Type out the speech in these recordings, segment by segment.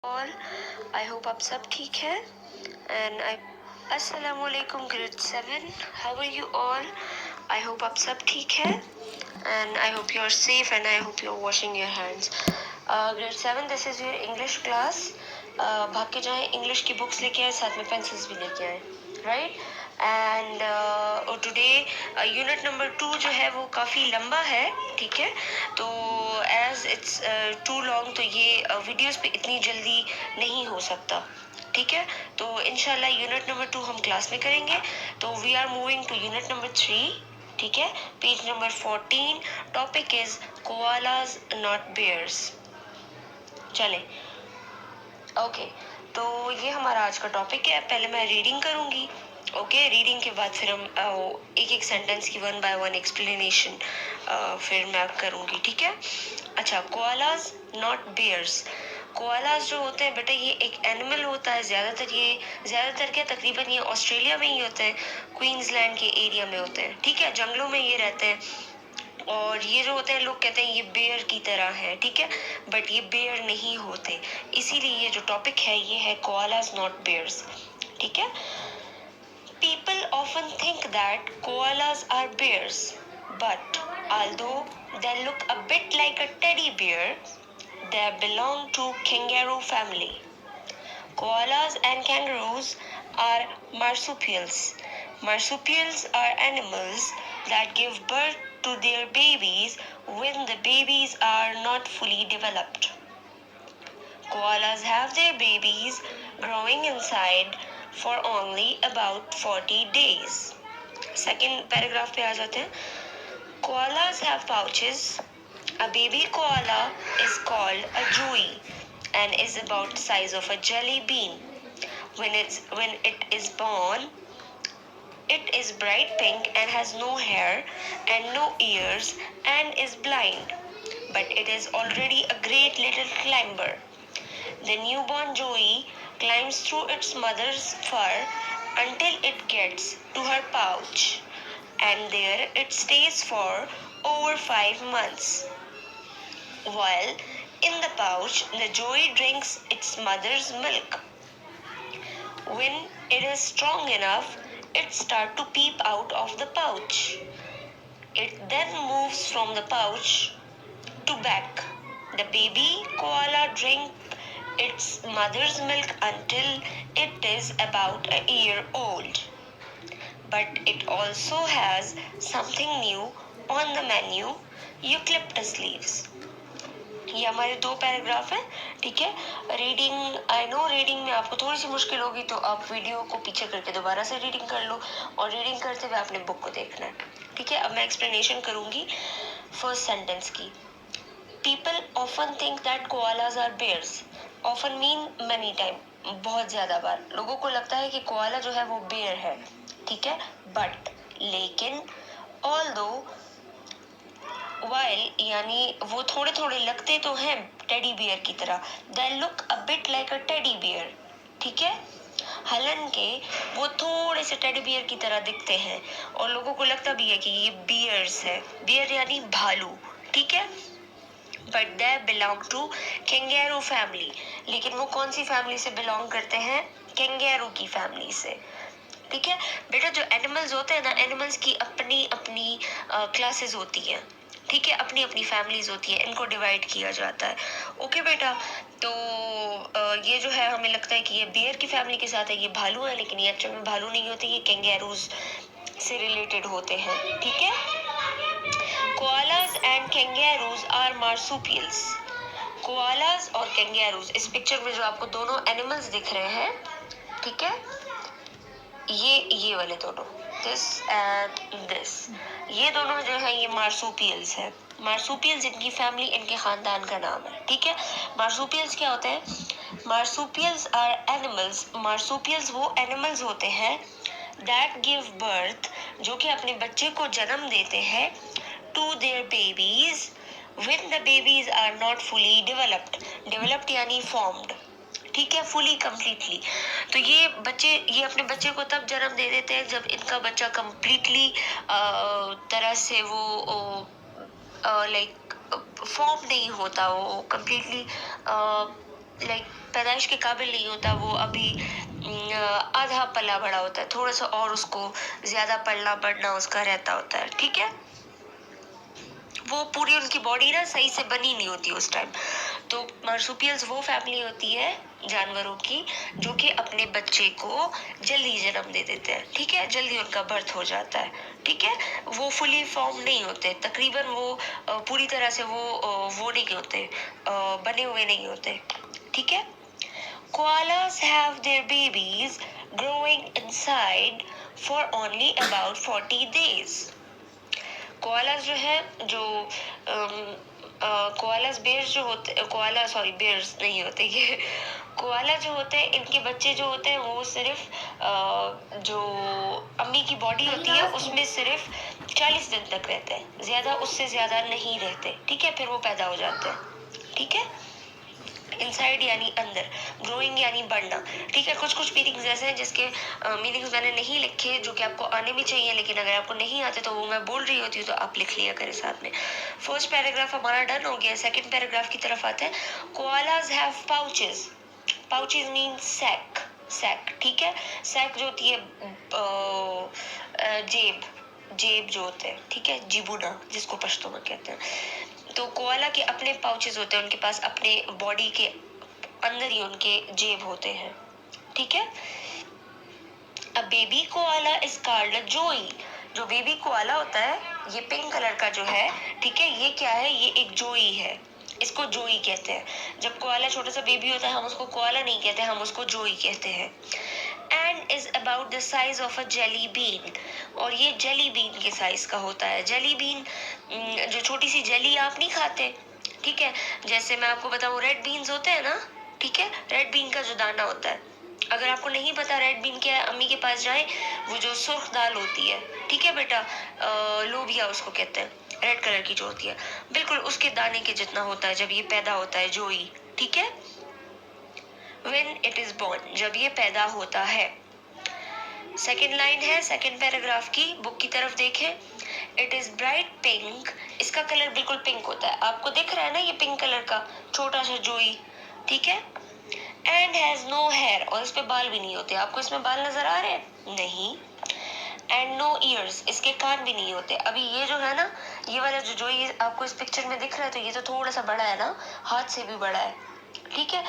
All I hope आप सब ठीक हैं एंड आई अस्सलाम वालेकुम grade 7 how are you all I hope आप सब ठीक हैं and I hope you are safe and I hope you are washing your hands grade 7 this is your English class भाग के जाएं इंग्लिश की बुक्स लेके आए साथ में पेंसिल्स भी लेके आए right and today unit number 2 जो है वो काफ़ी लंबा है ठीक है तो एज इट्स टू लॉन्ग तो ये वीडियोस पे इतनी जल्दी नहीं हो सकता ठीक है तो इंशाल्लाह यूनिट नंबर 2 हम क्लास में करेंगे तो we are moving to unit number 3 ठीक है page number 14 topic is koalas not bears चले ओके तो ये हमारा आज का टॉपिक है पहले मैं रीडिंग करूंगी ओके रीडिंग के बाद फिर हम एक एक सेंटेंस की वन बाय वन एक्सप्लेनेशन फिर मैं करूंगी ठीक है अच्छा कोआलाज नॉट बेयर्स कोआलाज जो होते हैं बेटा ये एक एनिमल होता है ज़्यादातर क्या तकरीबन ये ऑस्ट्रेलिया में ही होते हैं क्वींसलैंड के एरिया में होते हैं ठीक है जंगलों में ये रहते हैं और ये जो होते हैं लोग कहते हैं ये बेयर की तरह है ठीक है बट ये बेयर नहीं होते इसीलिए ये जो टॉपिक है ये है कोआलाज नॉट बेयर्स ठीक है People often think that koalas are bears, but although they look a bit like a teddy bear, they belong to kangaroo family. Koalas and kangaroos are marsupials. Marsupials are animals that give birth to their babies when the babies are not fully developed. Koalas have their babies growing inside for only about 40 days. Second paragraph पे आ जाते हैं. Koalas have pouches. A baby koala is called a joey and is about the size of a jelly bean. When it is born, it is bright pink and has no hair and no ears and is blind. But it is already a great little climber. The newborn joey climbs through its mother's fur until it gets to her pouch, and there it stays for over 5 months. While in the pouch, the joey drinks its mother's milk. When it is strong enough, it starts to peep out of the pouch. It then moves from the pouch to back. The baby koala drinks its mother's milk until it is about a year old. But it also has something new on the menu, eucalyptus leaves. ये हमारे 2 paragraph हैं ठीक है reading I know reading में आपको थोड़ी सी मुश्किल होगी तो आप वीडियो को पीछे करके दोबारा से रीडिंग कर लो और रीडिंग करते हुए आपने बुक को देखना है ठीक है अब मैं एक्सप्लेनेशन करूंगी फर्स्ट सेंटेंस की people often think that koalas are bears often mean many time बहुत ज्यादा बार लोगों को लगता है कि कोआला जो है वो बेयर है ठीक है बट लेकिन ऑल्दो वाइल यानी वो थोड़े थोड़े लगते तो हैं टेडी बियर की तरह they look a bit like a teddy bear ठीक है हालांकि वो थोड़े से टेडी बियर की तरह दिखते हैं और लोगों को लगता भी है कि ये बियर्स है बियर यानी भालू ठीक है but they belong to kangaroo family लेकिन वो कौन सी फैमिली से बिलोंग करते हैं कैंगेरू की फैमिली से ठीक है बेटा जो एनिमल्स होते हैं ना एनिमल्स की अपनी अपनी क्लासेस होती हैं ठीक है अपनी अपनी फैमिलीज होती है इनको डिवाइड किया जाता है ओके बेटा तो ये जो है हमें लगता है कि ये बियर की फैमिली के साथ है ये भालू है लेकिन ये एक्चुअल में भालू नहीं होते ये कैंगेरूज से रिलेटेड होते हैं ठीक है कोआलाज एंड कैंगेरूज आर मार्सुपियल्स कोआलाज और कैंगेरूज इस पिक्चर में जो आपको दोनों एनिमल्स दिख रहे हैं ठीक है ये वाले दोनों दिस एंड दिस ये दोनों जो है ये मार्सुपियल्स है मार्सुपियल्स इनकी फैमिली इनके खानदान का नाम है ठीक है मार्सुपियल्स क्या होते हैं मार्सुपियल्स आर एनिमल्स मार्सुपियल्स वो एनिमल्स होते हैं दैट गिव बर्थ जो कि अपने बच्चे को जन्म देते हैं to their babies when the babies are not fully developed यानी फॉर्म्ड ठीक है फुली कंप्लीटली तो ये अपने बच्चे को तब जन्म दे देते हैं जब इनका बच्चा कंप्लीटली तरह से वो लाइक फॉर्म नहीं होता वो कंप्लीटली लाइक पैदाइश के काबिल नहीं होता, वो अभी आधा पला बड़ा होता है, थोड़ा सा और उसको ज्यादा पलना बढ़ना उसका रहता होता है, ठीक है। वो पूरी उनकी बॉडी ना सही से बनी नहीं होती उस टाइम। तो मार्सुपियल्स वो फैमिली होती है जानवरों की जो कि अपने बच्चे को जल्दी जन्म दे देते हैं, ठीक है, जल्दी उनका बर्थ हो जाता है, ठीक है। वो फुली फॉर्म नहीं होते, तकरीबन वो पूरी तरह से वो नहीं होते, बने हुए नहीं होते, ठीक है। Koalas have their babies growing inside for only about 40 days. Koalas जो है जो कोआलास बेयर्स जो होते, कोआला सॉरी बेयर्स नहीं होते ये, कोआला जो होते हैं इनके बच्चे जो होते हैं वो सिर्फ जो अम्मी की बॉडी होती है उसमें सिर्फ 40 दिन तक रहते हैं, ज्यादा उससे ज्यादा नहीं रहते, ठीक है। फिर वो पैदा हो जाते हैं, ठीक है। इनसाइड यानी अंदर, ग्रोइंग यानी बढ़ना, ठीक है। कुछ कुछ मीनिंग्स ऐसे हैं जिसके मीनिंग्स मैंने नहीं लिखे जो कि आपको आने भी चाहिए, लेकिन अगर आपको नहीं आते तो वो मैं बोल रही होती हूँ तो आप लिख लिया करें साथ में। फर्स्ट पैराग्राफ हमारा डन हो गया, सेकंड पैराग्राफ की तरफ आते हैं। Koalas have pouches, pouches mean sac, sac, ठीक है। सैक जो होती है जेब, जेब जो होते हैं, ठीक है, जिबुना जिसको पश्तो में कहते हैं। तो कोआला के अपने पाउचेस होते हैं, उनके पास अपने बॉडी के अंदर ही उनके जेब होते हैं, ठीक है। अब baby koala is called a जोई, जो बेबी कोआला होता है ये पिंक कलर का जो है, ठीक है, ये क्या है, ये एक जोई है, इसको जोई कहते हैं। जब कोआला छोटा सा बेबी होता है हम उसको कोआला नहीं कहते, हम उसको जोई कहते हैं। And is about the size of a jelly bean, और ये जेली बीन के साइज का होता है। जेली बीन जो छोटी सी जेली आप नहीं खाते, ठीक है, जैसे मैं आपको बताऊं रेड बीन्स होते हैं ना, ठीक है, रेड बीन का जो दाना होता है, अगर आपको नहीं पता रेड बीन क्या है, अम्मी के पास जाए, वो जो सुर्ख दाल होती है, ठीक है बेटा, लोबिया उसको कहते हैं, रेड कलर की जो होती है, बिल्कुल उसके दाने के जितना होता है जब ये पैदा होता है जोई, ठीक है। When it is born, जब ये पैदा होता है। सेकेंड लाइन है सेकेंड पैराग्राफ की, बुक की तरफ देखें। इट इज ब्राइट पिंक, इसका कलर बिल्कुल पिंक होता है, आपको दिख रहा है ना ये पिंक कलर का छोटा सा जोई, ठीक है। एंड हैज नो हेयर, और इस पे बाल भी नहीं होते, आपको इसमें बाल नजर आ रहे हैं, नहीं। एंड नो ईयर्स, इसके कान भी नहीं होते। अभी ये जो है ना, ये वाला जो जोई आपको इस पिक्चर में दिख रहा है, तो ये तो थोड़ा सा बड़ा है ना, हाथ से भी बड़ा है, ठीक है।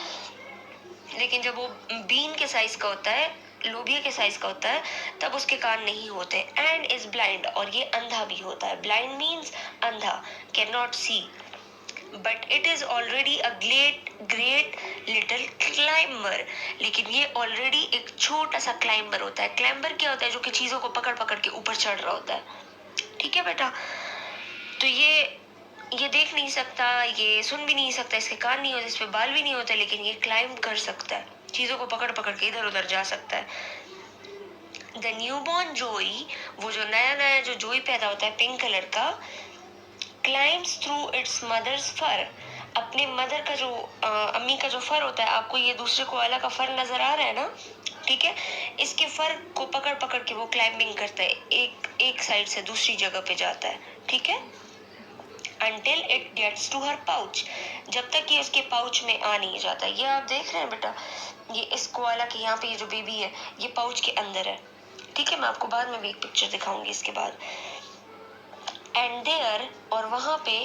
लेकिन जब वो बीन के साइज का होता है, लोबिया के साइज का होता है, तब उसके कान नहीं होते। एंड इज ब्लाइंड, और ये अंधा भी होता है, ब्लाइंड मीन्स अंधा, can not see, but it is already a great great little climber, लेकिन ये ऑलरेडी एक छोटा सा क्लाइंबर होता है। क्लाइंबर क्या होता है, जो कि चीजों को पकड़ पकड़ के ऊपर चढ़ रहा होता है, ठीक है बेटा। तो ये देख नहीं सकता, ये सुन भी नहीं सकता, इसके कान नहीं होते, इस पे बाल भी नहीं होते, लेकिन ये क्लाइंब कर सकता है, चीजों को पकड़ पकड़ के इधर उधर जा सकता है। द न्यूबॉर्न जोई, वो जो नया नया जो जोई पैदा होता है पिंक कलर का, क्लाइम्स थ्रू इट्स मदर्स फर, अपने मदर का जो अम्मी का जो फर होता है, आपको ये दूसरे कोआला का फर नजर आ रहा है ना, ठीक है, इसके फर को पकड़ पकड़ के वो क्लाइंबिंग करता है, एक एक साइड से दूसरी जगह पे जाता है, ठीक है। Until it gets to her pouch, जब तक ये उसके पाउच में आ नहीं जाता। ये आप देख रहे हैं बेटा, ये इस कोआला के यहाँ पे ये जो बेबी है ये पाउच के अंदर है, ठीक है। मैं आपको बाद में भी एक पिक्चर दिखाऊंगी इसके बाद। एंड देयर, और वहां पे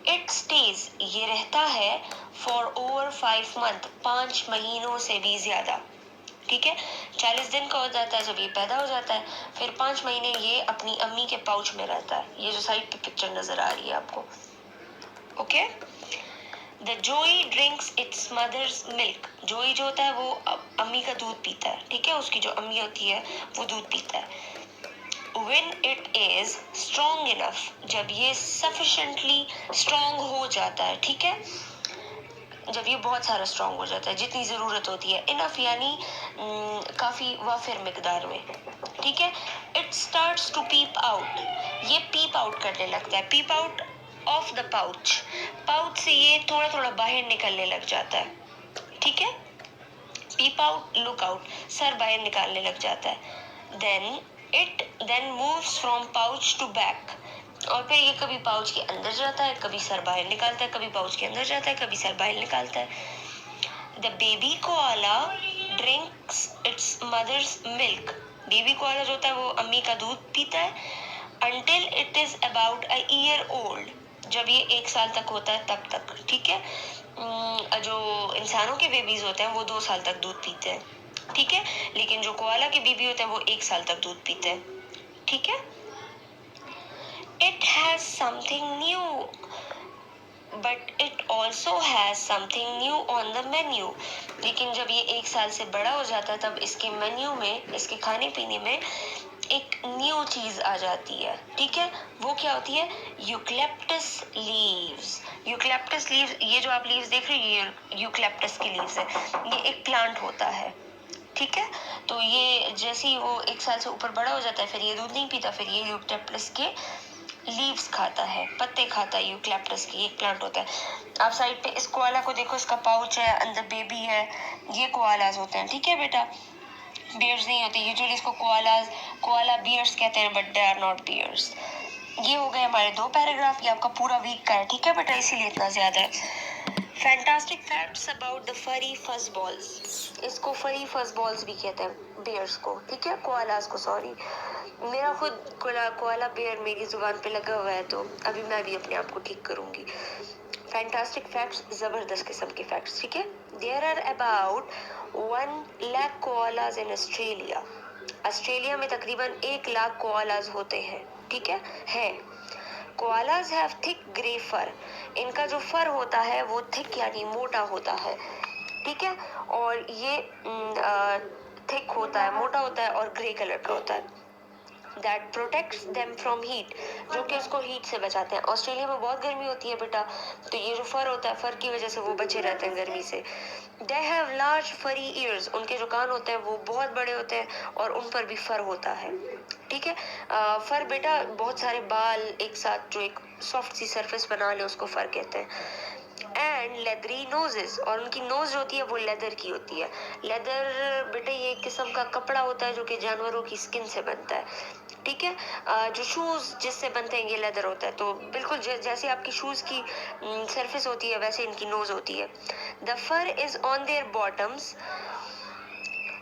इट स्टेज, ये रहता है फॉर ओवर 5 मंथ, 5 महीनों से भी ज्यादा, ठीक है। 40 दिन का हो जाता है जब ये पैदा हो जाता है, फिर 5 महीने ये अपनी अम्मी के पाउच में रहता है। ये जो साइड पे पिक्चर नजर आ रही है आपको, ओके। द जोई ड्रिंक्स इट्स मदर्स मिल्क, जोई जो होता है वो अम्मी का दूध पीता है, ठीक है, उसकी जो अम्मी होती है वो दूध पीता है। When it is strong enough, जब ये sufficiently strong हो जाता है, ठीक है, जब ये बहुत सारा स्ट्रांग हो जाता है, जितनी जरूरत होती है, इनफ यानी काफी वाफिर मिकदार में, ठीक है। It starts to peep out, ये पीप आउट करने लगता है, peep out of the pouch, pouch से ये थोड़ा थोड़ा बाहर निकलने लग जाता है, ठीक है। पीप आउट, लुक आउट, सर बाहर निकालने लग जाता है। Then moves from pouch to back, और फिर ये कभी पाउच के अंदर जाता है, कभी सर बाहर निकालता है, कभी पाउच के अंदर जाता है, कभी सर बाहर निकालता है। The baby koala drinks its mother's milk. Baby koala जो होता है वो अम्मी का दूध पीता है until it is about a year old, जब ये 1 साल तक होता है तब तक, ठीक है। जो इंसानों के बेबीज होते हैं वो 2 साल तक दूध पीते हैं, ठीक है, लेकिन जो कोआला के बेबी होते हैं वो 1 साल तक दूध पीते हैं, ठीक है। It has something new, but it also has something new on the menu। लेकिन जब ये 1 साल से बड़ा हो जाता है तब इसके मेन्यू में, इसके खाने पीने में एक न्यू चीज आ जाती है, ठीक है। वो क्या होती है? Eucalyptus leaves. यूकलिप्टस लीव्स, ये जो आप लीव्स देख रहे हैं ये यूकलिप्टस की लीव्स है। ये एक प्लांट होता है, ठीक है। तो ये जैसे ही वो 1 साल से ऊपर बड़ा हो जाता है फिर ये दूध नहीं पीता, फिर ये यूकलिप्टस के लीव्स खाता है, पत्ते खाता है यूकलिप्टस की, एक प्लांट होता है। आप साइड पे इस कोआला को देखो, इसका पाउच है, अंदर बेबी है, ये कोआलाज होते हैं, ठीक है बेटा, बियर्स नहीं होते। यूजुअली इसको कोआला बियर्स कहते हैं, but they are not bears. ये हो गए हमारे 2 पैराग्राफ, ये आपका पूरा वीक का है, ठीक है बेटा, इसीलिए इतना ज्यादा है। फैंटास्टिक फैक्ट्स अबाउट द फरी फज बॉल्स। इसको फरी फज बॉल्स भी कहते हैं, बियर्स को, ठीक है, कोआलाज को, सॉरी। मेरा खुद कोआला बियर मेरी जुबान पे लगा हुआ है, तो अभी मैं भी अपने आप को ठीक करूंगी। फैंटास्टिक फैक्ट्स, जबरदस्त किस्म के फैक्ट्स, ठीक है। There are about 1 lakh koalas in Australia. Australia में तकरीबन 1 लाख कोआलाज होते हैं, ठीक है। Koalas have thick grey fur. इनका जो फर होता है वो थिक यानी मोटा होता है, ठीक है, और ये थिक होता है, मोटा होता है और ग्रे कलर का होता है। That protects them from heat, जो कि उसको हीट से बचाते हैं। ऑस्ट्रेलिया में बहुत गर्मी होती है बेटा, तो ये जो फर होता है, फर की वजह से वो बचे रहते हैं गर्मी से। They have large furry ears, उनके जो कान होते हैं वो बहुत बड़े होते हैं और उन पर भी फर होता है, ठीक है। फर बेटा बहुत सारे बाल एक साथ जो एक सॉफ्ट सी सरफेस बना ले उसको फर कहते हैं। एंड लेदरी नोजेस, और उनकी नोज जो होती है वो लेदर की होती है। लेदर बेटा ये एक किस्म का कपड़ा होता है जो कि जानवरों की स्किन से बनता है, ठीक है। जो शूज जिससे बनते हैं ये लेदर होता है। तो बिल्कुल जैसे आपकी शूज की सरफेस होती है वैसे इनकी नोज होती है। The fur is on their bottoms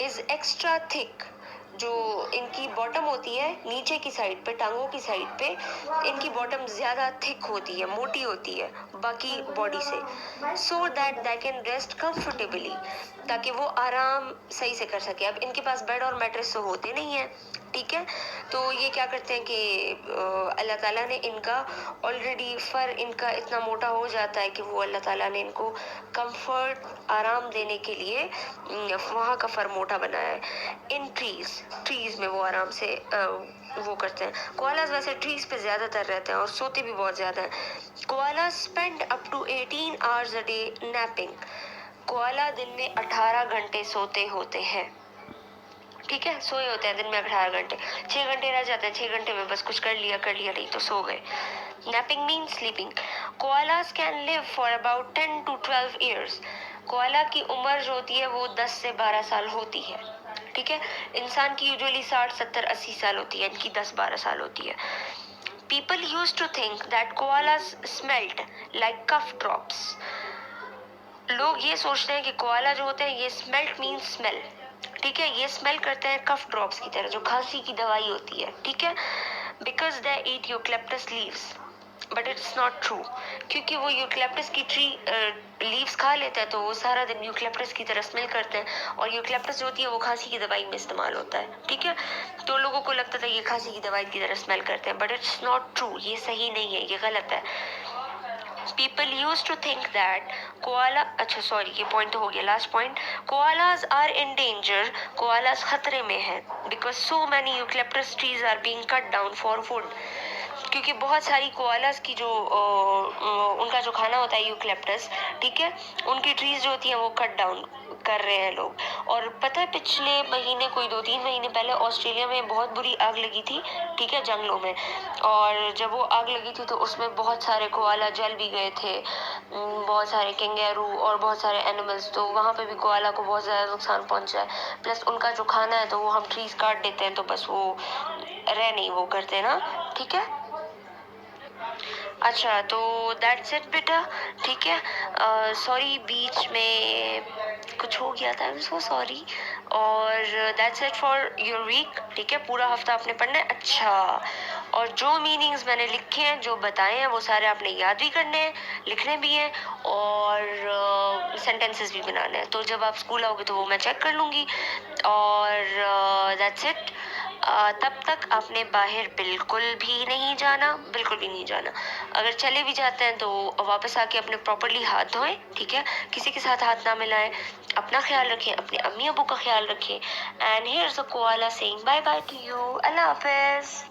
is extra thick. जो इनकी बॉटम होती है नीचे की साइड पे, टांगों की साइड पे, इनकी बॉटम ज्यादा थिक होती है, मोटी होती है बाकी बॉडी से। So that they can rest comfortably, ताकि वो आराम सही से कर सके। अब इनके पास बेड और मैट्रेस तो होते नहीं है, ठीक है, तो ये क्या करते हैं कि अल्लाह ताला ने इनका ऑलरेडी फर इनका इतना मोटा हो जाता है कि वो अल्लाह ताला ने इनको कंफर्ट, आराम देने के लिए वहाँ का फर मोटा बनाया है। इन ट्रीज में वो आराम से वो करते हैं। कोआलाज वैसे ट्रीज पे ज्यादातर रहते हैं और सोते भी बहुत ज्यादा हैं। Koala spend up to 18 hours a day napping. Koala दिन में 18 घंटे सोते होते हैं, ठीक है, सोए होते हैं दिन में 18 घंटे। 6 घंटे रह जाते हैं, 6 घंटे में बस कुछ कर लिया नहीं तो सो गए। Napping mean sleeping. Koalas can live for about 10 to 12 years. Koala की उम्र जो होती है वो 10 से 12 साल होती है, ठीक है। इंसान की यूजुअली 60, 70, 80 साल होती है, इनकी 10-12 साल होती है। People use to think that koalas smelt like cough drops. लोग ये सोचते हैं कि कोआला जो होते हैं ये स्मेल्ट मीन स्मेल, ठीक है, ये स्मेल करते हैं कफ ड्रॉप्स की तरह, जो खांसी की दवाई होती है, ठीक है। Because they eat eucalyptus leaves, but it's not true, क्योंकि वो यूकलिप्टस की ट्री लीव्स खा लेते हैं तो वो सारा दिन यूकलिप्टस की तरह स्मेल करते हैं, और यूकलिप्टस जो होती है वो खांसी की दवाई में इस्तेमाल होता है, ठीक है। तो लोगों को लगता था ये खांसी की दवाई की तरह स्मेल करते हैं, बट इट्स नॉट ट्रू, ये सही नहीं है, ये गलत है। People used to think that koala, अच्छा सॉरी ये पॉइंट तो हो गया, last point. Koalas are in danger, koalas खतरे में है, because so many eucalyptus trees are being cut down for wood, क्योंकि बहुत सारी कोआलास की जो उनका जो खाना होता है यूकलिप्टस, ठीक है, उनकी ट्रीज जो होती है वो कट डाउन कर रहे हैं लोग। और पता है पिछले महीने, कोई 2-3 महीने पहले ऑस्ट्रेलिया में बहुत बुरी आग लगी थी, ठीक है, जंगलों में। और जब वो आग लगी थी तो उसमें बहुत सारे कोआला जल भी गए थे, बहुत सारे कैंगेरू और बहुत सारे एनिमल्स। तो वहाँ पे भी कोआला को बहुत ज़्यादा नुकसान पहुँचा है। प्लस उनका जो खाना है तो वो हम ट्रीज काट देते हैं तो बस वो रह नहीं वो करते ना, ठीक है। अच्छा तो दैट्स इट बेटा, ठीक है। सॉरी बीच में कुछ हो गया था, आई एम सो सॉरी। और that's it for your week, ठीक है। पूरा हफ्ता आपने पढ़ना है। अच्छा, और जो मीनिंग्स मैंने लिखे हैं, जो बताए हैं, वो सारे आपने याद भी करने हैं, लिखने भी हैं, और सेंटेंसेस भी बनाने हैं। तो जब आप स्कूल आओगे तो वो मैं चेक कर लूँगी। और दैट्स इट। तब तक आपने बाहर बिल्कुल भी नहीं जाना, बिल्कुल भी नहीं जाना। अगर चले भी जाते हैं तो वापस आके अपने प्रॉपरली हाथ धोएं, ठीक है। किसी के साथ हाथ ना मिलाएं। अपना ख्याल रखें, अपने अम्मी अबू का ख्याल रखें। And here's a koala saying bye bye to you. अल्लाह हाफिज।